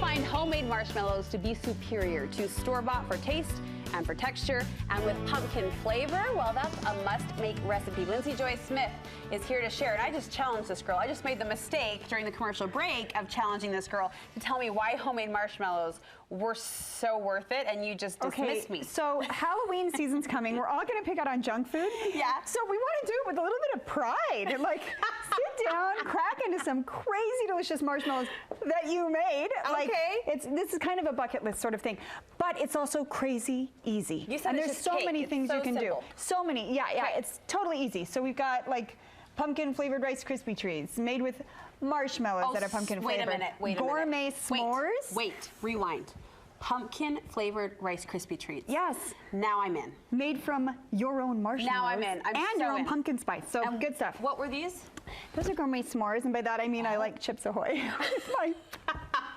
find homemade marshmallows to be superior to store-bought for taste and for texture, and with pumpkin flavor, well, that's a must-make recipe. Lindsey Joy Smith is here to share it. I just challenged this girl. I just made the mistake during the commercial break of challenging this girl to tell me why homemade marshmallows were so worth it, and you just dismissed me. So Halloween season's coming. We're all gonna pick out on junk food. Yeah. So we want to do it with a little bit of pride. Like, sit down, crack into some crazy delicious marshmallows that you made. Like, this is kind of a bucket list sort of thing, but it's also crazy easy. You said and it's there's just so cake. many It's things so you can simple. do. So many. Yeah, Okay. It's totally easy. So we've got like pumpkin flavored Rice Krispie treats made with marshmallows that are pumpkin flavored. Wait a minute. Gourmet s'mores. Wait, rewind. Pumpkin flavored Rice Krispie treats. Yes. Now I'm in. Made from your own marshmallows. Now I'm in. I'm and so your own in. pumpkin spice. So And good stuff. What were these? Those are gourmet s'mores, and by that I mean I like Chips Ahoy.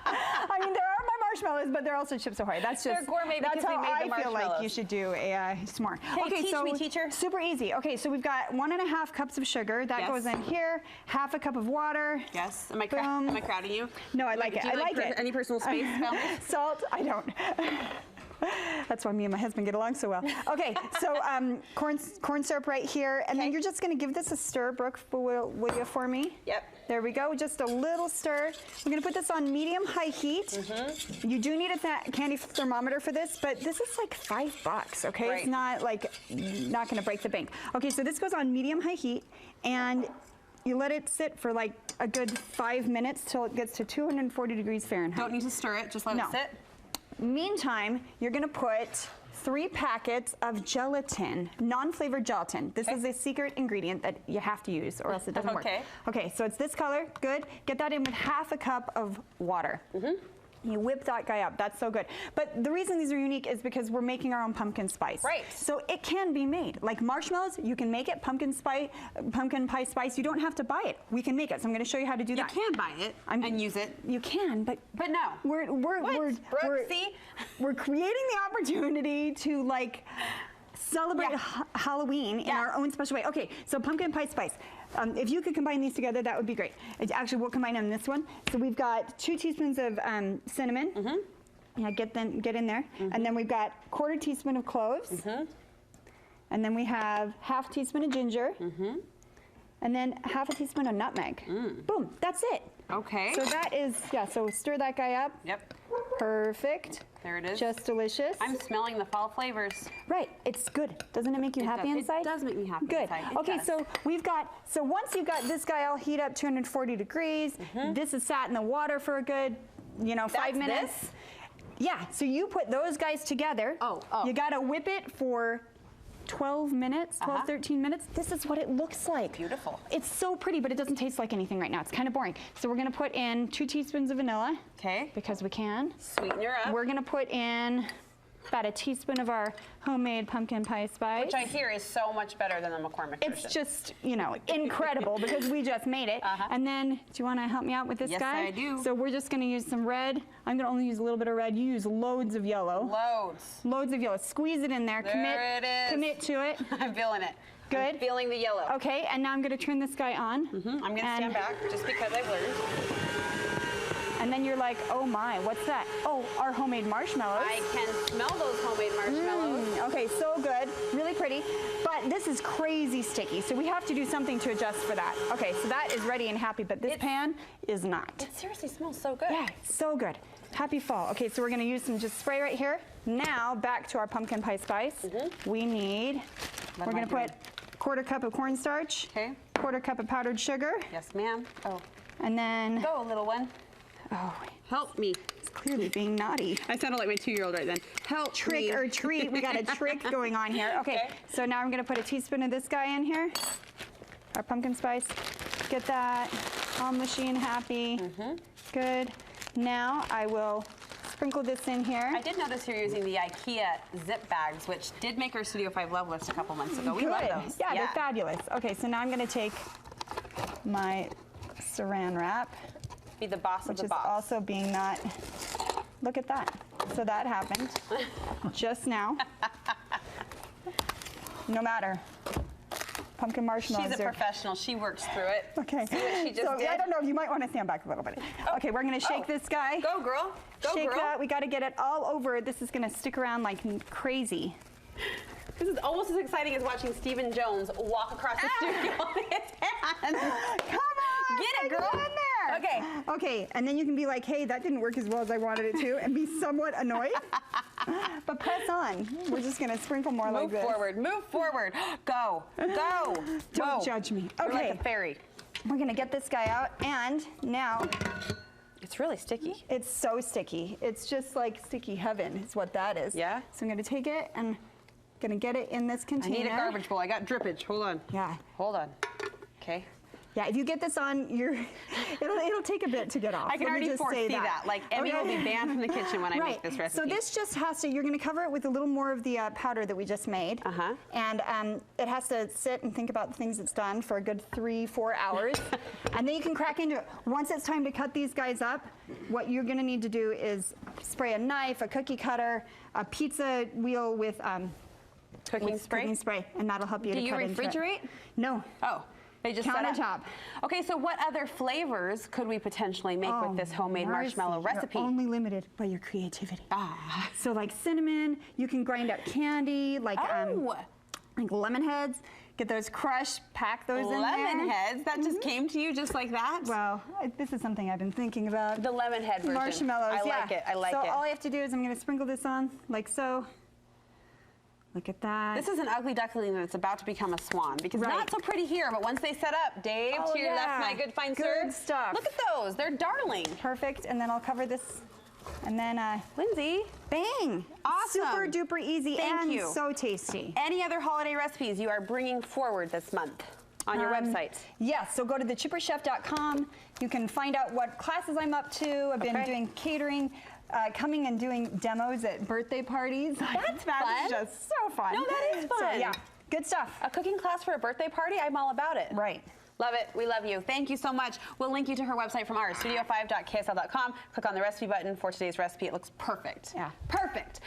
I mean, there are my marshmallows, but they're also Chips Ahoy. That's just They're gourmet because that's how we made the I feel like marshmallows. you should do a s'more. Okay, teach me, teacher. Super easy. Okay, so we've got 1.5 cups of sugar. That Yes. goes in here. Half a cup of water. Yes. Am I Boom. crowding you? No, I like Do it. you I like it. Any personal space? Salt, I don't. That's why me and my husband get along so well. Okay, so corn syrup right here, and then you're just gonna give this a stir. Brooke, will you for me? Yep. There we go, just a little stir. We're gonna put this on medium-high heat. You do need a candy thermometer for this, but this is like $5, okay? Right. It's not like, not gonna break the bank. Okay, so this goes on medium-high heat, and you let it sit for like a good 5 minutes till it gets to 240 degrees Fahrenheit. Don't need to stir it, just let it sit. Meantime, you're gonna put 3 packets of gelatin, non-flavored gelatin. This is a secret ingredient that you have to use or else it doesn't work. Okay, so it's this color, good. Get that in with half a cup of water. You whip that guy up, that's so good. But the reason these are unique is because we're making our own pumpkin spice. Right. So it can be made. Like marshmallows, you can make it, pumpkin pie spice, you don't have to buy it. We can make it, so I'm gonna show you how to do that. You can buy it and use it. You can, but no. We're creating the opportunity to like celebrate Halloween in our own special way. Okay, so pumpkin pie spice. If you could combine these together, that would be great. Actually, we'll combine on this one. So we've got 2 teaspoons of cinnamon. Yeah, get in there. And then we've got 1/4 teaspoon of cloves. And then we have 1/2 teaspoon of ginger. And then 1/2 teaspoon of nutmeg. Boom, that's it. Okay. So that is, so stir that guy up. Yep. Perfect. There it is. Just delicious. I'm smelling the fall flavors. Right, it's good. Doesn't it make you happy inside? It does make me happy good. inside. Okay, so we've got, once you've got this guy all heat up 240 degrees, this is sat in the water for a good, 5 minutes. This? Yeah, so you put those guys together. You gotta whip it for 12 minutes, 13 minutes. This is what it looks like. Beautiful. It's so pretty, but it doesn't taste like anything right now. It's kind of boring. So we're gonna put in 2 teaspoons of vanilla. Okay. Because we can. Sweeten her up. We're gonna put in about a teaspoon of our homemade pumpkin pie spice. Which I hear is so much better than the McCormick version. It's just, incredible because we just made it. And then, do you want to help me out with this guy? Yes, I do. So we're just going to use some red. I'm going to only use a little bit of red. You use loads of yellow. Loads. Loads of yellow. Squeeze it in there. There it is. Commit to it. I'm feeling it. Good. I'm feeling the yellow. Okay, and now I'm going to turn this guy on. I'm going to stand back just because I've learned. And then you're like, oh my, what's that? Oh, our homemade marshmallows. I can smell those homemade marshmallows. Okay, so good, really pretty. But this is crazy sticky, so we have to do something to adjust for that. Okay, so that is ready and happy, but this pan is not. It seriously smells so good. Yeah, so good. Happy fall. Okay, so we're gonna use some just spray right here. Now, back to our pumpkin pie spice. We need, we're gonna put 1/4 cup of cornstarch. Okay. 1/4 cup of powdered sugar. Yes, ma'am. Oh. And then, Go, little one. oh, Help me. it's clearly being naughty. I sounded like my 2-year-old right then. Help Trick me. or treat. We got a trick going on here. Okay, so now I'm gonna put a teaspoon of this guy in here. Our pumpkin spice. Get that all mushy and happy. Good. Now I will sprinkle this in here. I did notice you're using the IKEA zip bags, which did make our Studio 5 Love list a couple months ago. We love those. Yeah, they're fabulous. Okay, so now I'm gonna take my saran wrap. Be the boss of the box. Which is also being not, look at that. So that happened just now. No matter. pumpkin marshmallows. She's a professional. She works through it. Okay. See what she just did? I don't know. You might want to stand back a little bit. Okay, we're going to shake this guy. Go, girl. Go, shake girl. that. We got to get it all over. This is going to stick around like crazy. This is almost as exciting as watching Stephen Jones walk across the studio on his hands. Come on. Get it, girl. In there. Okay. Okay, and then you can be like, hey, that didn't work as well as I wanted it to, and be somewhat annoyed. But press on. We're just going to sprinkle more like this. Move forward. Move forward. Go. Go. Don't judge me. Okay. You're like a fairy. We're going to get this guy out, and now... It's really sticky. It's so sticky. It's just like sticky heaven is what that is. Yeah? So I'm going to take it and going to get it in this container. I need a garbage bowl. I got drippage. Hold on. Yeah. Hold on. Okay. Yeah, if you get this on, it'll take a bit to get off. I can already foresee that. Like, Emmy will be banned from the kitchen when I make this recipe. So this just has to, you're going to cover it with a little more of the powder that we just made. And it has to sit and think about the things it's done for a good 3-4 hours. And then you can crack into it. Once it's time to cut these guys up, what you're going to need to do is spray a knife, a cookie cutter, a pizza wheel with cooking spray, and that'll help you to cut into it. Do you refrigerate? No. Oh. They just countertop. Okay, so what other flavors could we potentially make with this homemade marshmallow recipe? You're only limited by your creativity. Ah. So like cinnamon, you can grind up candy, like lemon heads. Get those crushed, pack those in there. Lemon heads? That just came to you just like that? Well, this is something I've been thinking about. The lemon head version. Marshmallows, I like it. I like it. So all I have to do is I'm going to sprinkle this on like so. Look at that. This is an ugly duckling that's about to become a swan because it's not so pretty here, but once they set up, Dave, to your left, my good fine sir. Good stuff. Look at those. They're darling. Perfect. And then I'll cover this. And then, Lindsay. Bang. Awesome. Super duper easy and so tasty. Any other holiday recipes you are bringing forward this month on your website? Yes, so go to thechipperchef.com. You can find out what classes I'm up to. I've been doing catering. Coming and doing demos at birthday parties. That's fun. That's just so fun. No, that is fun. So, yeah, good stuff. A cooking class for a birthday party? I'm all about it. Right. Love it. We love you. Thank you so much. We'll link you to her website from ours, studio5.ksl.com. Click on the recipe button for today's recipe. It looks perfect. Yeah. Perfect.